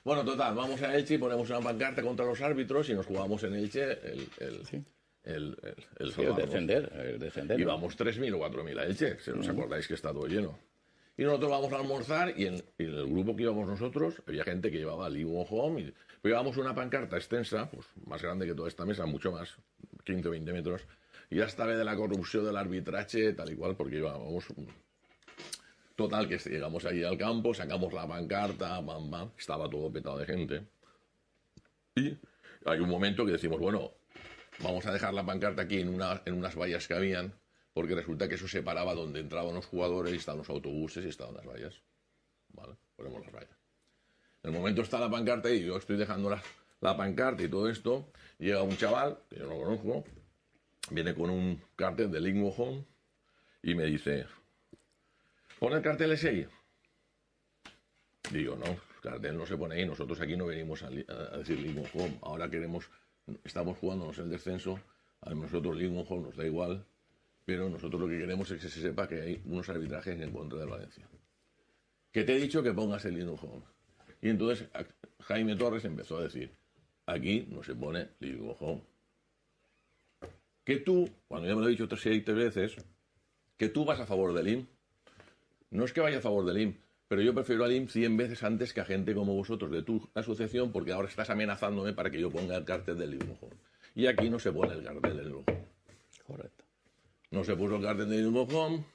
Bueno, total, vamos a Elche y ponemos una pancarta contra los árbitros y nos jugamos en Elche Sí. el Sí, el salvarnos. defender, Y ¿no? vamos 3.000 o 4.000 a Elche, si os acordáis que está todo lleno. Y nosotros vamos a almorzar y en el grupo que íbamos nosotros había gente que llevaba Leave Home. Pero llevábamos una pancarta extensa, pues más grande que toda esta mesa, mucho más, 15 o 20 metros. Y ya estaba de la corrupción del arbitraje, tal y cual, porque llevábamos... Total, que llegamos ahí al campo, sacamos la pancarta, bam, bam, estaba todo petado de gente. Y hay un momento que decimos, bueno, vamos a dejar la pancarta aquí en unas vallas que habían, porque resulta que eso separaba donde entraban los jugadores y estaban los autobuses y estaban las vallas. Vale, ponemos las vallas. En el momento está la pancarta y yo estoy dejando la pancarta y todo esto. Llega un chaval, que yo no conozco, viene con un cartel de Lingua Home y me dice, ¿pon el cartel ese ahí? Digo, no, el cartel no se pone ahí, nosotros aquí no venimos a decir Lingua Home. Ahora estamos jugándonos el descenso, a nosotros Lingua Home nos da igual, pero nosotros lo que queremos es que se sepa que hay unos arbitrajes en contra de Valencia. Que te he dicho que pongas el Lingua Home. Y entonces Jaime Torres empezó a decir, aquí no se pone Lingua Home. Que tú, cuando ya me lo he dicho 7 veces, que tú vas a favor del IM. No es que vaya a favor del IM, pero yo prefiero al IM 100 veces antes que a gente como vosotros de tu asociación, porque ahora estás amenazándome para que yo ponga el cartel del Lingua Home. Y aquí no se pone el cartel del Lingua Home. Correcto. No se puso el cartel del Lingua Home,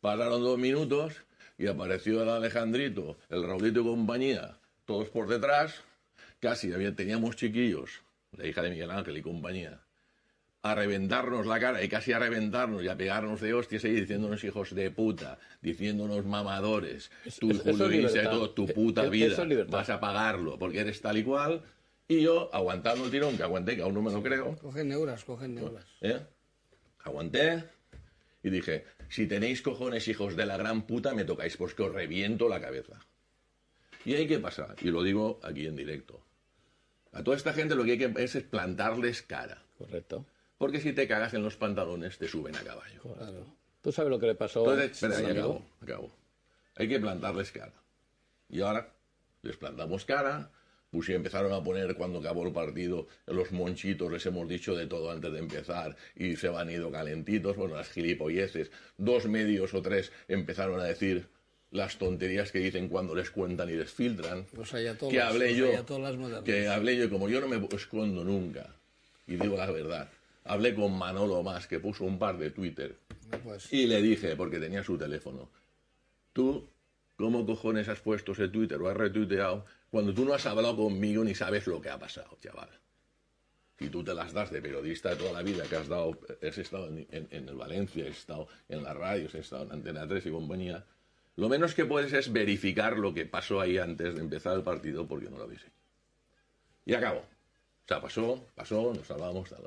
pasaron 2 minutos y apareció el Alejandrito, el Raulito y compañía, todos por detrás, teníamos chiquillos, la hija de Miguel Ángel y compañía, a reventarnos la cara y casi a reventarnos y a pegarnos de hostias ahí diciéndonos hijos de puta, diciéndonos mamadores, tú Julio Iglesias y todo, tu puta vida, vas a pagarlo porque eres tal y cual, y yo aguantando el tirón, que aguanté, que aún no me lo creo. Cogen neuras. Aguanté y dije, si tenéis cojones hijos de la gran puta, me tocáis porque os reviento la cabeza. ¿Y ahí qué pasa? Y lo digo aquí en directo. A toda esta gente lo que hay que es plantarles cara. Correcto. Porque si te cagas en los pantalones, te suben a caballo. Claro. ¿Tú sabes lo que le pasó Entonces, espera, ya acabo. Hay que plantarles cara. Y ahora les plantamos cara. Pues y empezaron a poner cuando acabó el partido los monchitos, les hemos dicho de todo antes de empezar y se van ido calentitos, bueno, las gilipolleces. 2 medios o 3 empezaron a decir las tonterías que dicen cuando les cuentan y les filtran. Que hablé yo, y como yo no me escondo nunca, y digo la verdad, hablé con Manolo Mas, que puso un par de Twitter, y le dije, porque tenía su teléfono, tú, ¿cómo cojones has puesto ese Twitter o has retuiteado cuando tú no has hablado conmigo ni sabes lo que ha pasado, chaval? Si tú te las das de periodista de toda la vida, que has estado en el Valencia, has estado en la radio, has estado en Antena 3 y compañía, lo menos que puedes es verificar lo que pasó ahí antes de empezar el partido, porque no lo habéis hecho. Y acabó. O sea, pasó, nos salvamos, tal.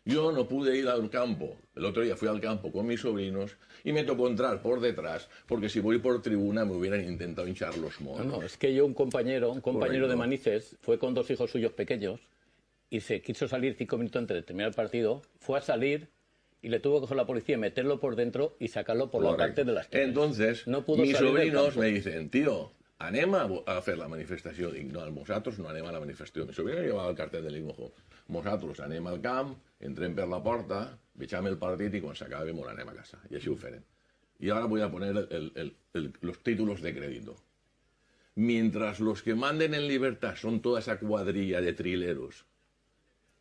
Yo no pude ir al campo. El otro día fui al campo con mis sobrinos y me tocó entrar por detrás, porque si voy por tribuna me hubieran intentado hinchar los monos. No, es que yo, un compañero Correcto. de Manises, fue con 2 hijos suyos pequeños y se quiso salir 5 minutos antes de terminar el partido, fue a salir y le tuvo que coger la policía, meterlo por dentro y sacarlo por la parte de las torres. Entonces, no pudo mis salir del sobrinos campo. me dicen, tío, anem a fer la manifestació. Dic, no, nosaltres no anem a la manifestació. Mi sobrino llevava el cartel de l'Ingojo. Nosaltres anem al camp, entrem per la porta, vegem el partit i quan s'acabi mos anem a casa. I així ho farem. Y ahora voy a poner los títulos de crédito. Mientras los que manden en libertad son toda esa cuadrilla de trileros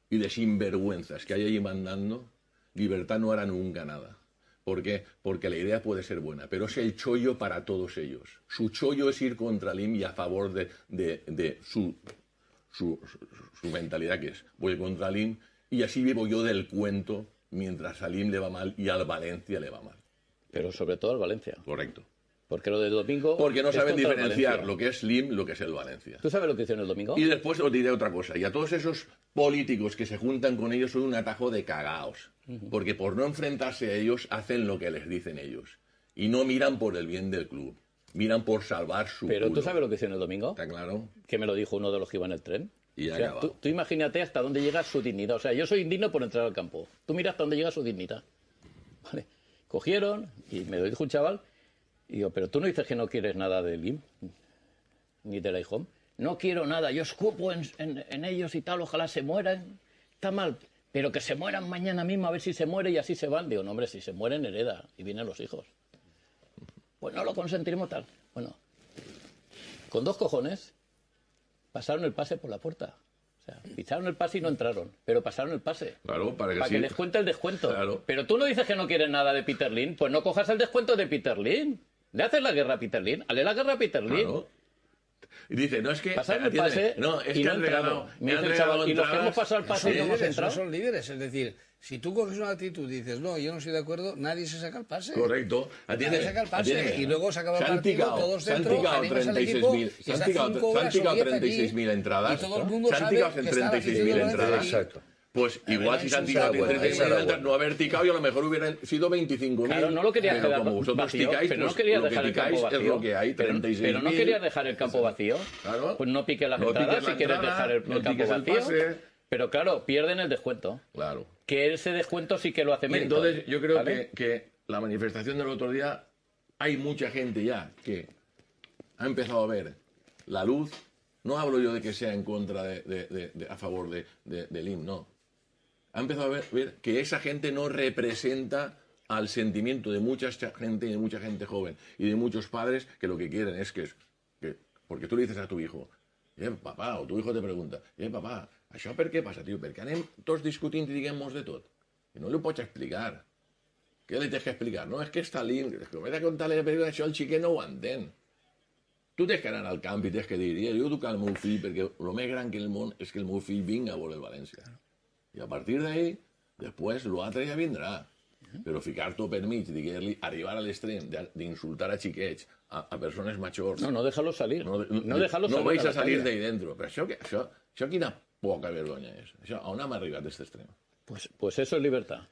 y de sinvergüenzas que hay ahí mandando, libertad no hará nunca nada. ¿Por qué? Porque la idea puede ser buena, pero es el chollo para todos ellos. Su chollo es ir contra el IM y a favor de su mentalidad, que es voy contra el IM y así vivo yo del cuento mientras al IM le va mal y al Valencia le va mal. Pero sobre todo al Valencia. Correcto. Porque lo del domingo... Porque no saben contra el diferenciar Valencia. lo que es LIM, lo que es el Valencia. ¿Tú sabes lo que hicieron el domingo? Y después os diré otra cosa. Y a todos esos políticos que se juntan con ellos son un atajo de cagaos. Porque por no enfrentarse a ellos hacen lo que les dicen ellos. Y no miran por el bien del club. Miran por salvar su Pero culo. ¿tú sabes lo que hicieron el domingo? ¿Está claro? Que me lo dijo uno de los que iba en el tren. Y O ha sea, acabado. tú imagínate hasta dónde llega su dignidad. O sea, yo soy indigno por entrar al campo. Tú mira hasta dónde llega su dignidad. Vale. Cogieron y me lo dijo un chaval. Y digo, pero tú no dices que no quieres nada del IM, ni de la IJOM. no quiero nada, yo escupo en ellos y tal, ojalá se mueran, está mal, pero que se mueran mañana mismo a ver si se muere y así se van. Digo, no, hombre, si se mueren hereda y vienen los hijos. Pues no lo consentiremos tal. Bueno, con 2 cojones pasaron el pase por la puerta. O sea, pisaron el pase y no entraron, pero pasaron el pase. Claro, para que les cuente el descuento. Claro. Pero tú no dices que no quieres nada de Peter Lim, pues no cojas el descuento de Peter Lim. ¿Le haces la guerra a Peter Lim? Hazle la guerra a Peter Lim. Claro. Y dice, no, es que... Pasaron el pase no, es y que no han entraron. regalado, Me dice el chaval, y los que hemos pasado el pase y no hemos entrado. Son líderes, es decir, si tú coges una actitud y dices, no, yo no estoy de acuerdo, nadie se saca el pase. Correcto. Nadie saca el pase. Atiéndeme. Y luego se acaba el Se han partido, ticado, todos se han dentro, ticado animas al equipo, 36.000, y se han está ticado 5 horas o 10 allí, 36.000 entradas. y todo el mundo Se han sabe ticado que está la 36.000 afición de entradas. Exacto. Pues igual si se han ticado bueno, 36.000 esa era entradas, buena. no haber ticado y a lo mejor hubieran sido 25.000. Claro, no lo quería pero dejar como vosotros vacío, ticáis, pero no pues quería lo que dejar el ticáis campo es vacío. lo que hay, 36.000. Pero no quería dejar el campo vacío. Claro. Pues no piques las No entradas piques la si quieres entrada, dejar el no campo piques el vacío. pase. Pero claro, pierden el descuento. Claro. Que ese descuento sí que lo hace Y mérito. entonces yo creo ¿vale? que la manifestación del otro día, hay mucha gente ya que ha empezado a ver la luz. No hablo yo de que sea en contra a favor del IM, no. Ha empezado a ver que esa gente no representa al sentimiento de mucha gente y de mucha gente joven y de muchos padres que lo que quieren es que porque tú le dices a tu hijo, papà, o tu hijo te pregunta, papà, això per què passa, tio? Perquè anem tots discutint i diguem-nos de tot. I no li ho pots explicar. Què li tens que explicar? No, és que està lint, és que m'he de contar-li això, el xiquet no ho entén. Tu tens que anar al camp i tens que dir, jo educar el meu fill perquè el més gran que el món és que el meu fill vinga a voler el València. I a partir d'ahí, després l'altre ja vindrà. Però ficar-t'ho per mig, diguer-li, arribar a l'extrem d'insultar a xiquets, a persones majors... No déjalo salir. No déjalo no salir. vais a salir d'ahí dentro. Però això quina poca vergonya és. Això, on hem arribat, aquest extrem? Pues eso es libertad.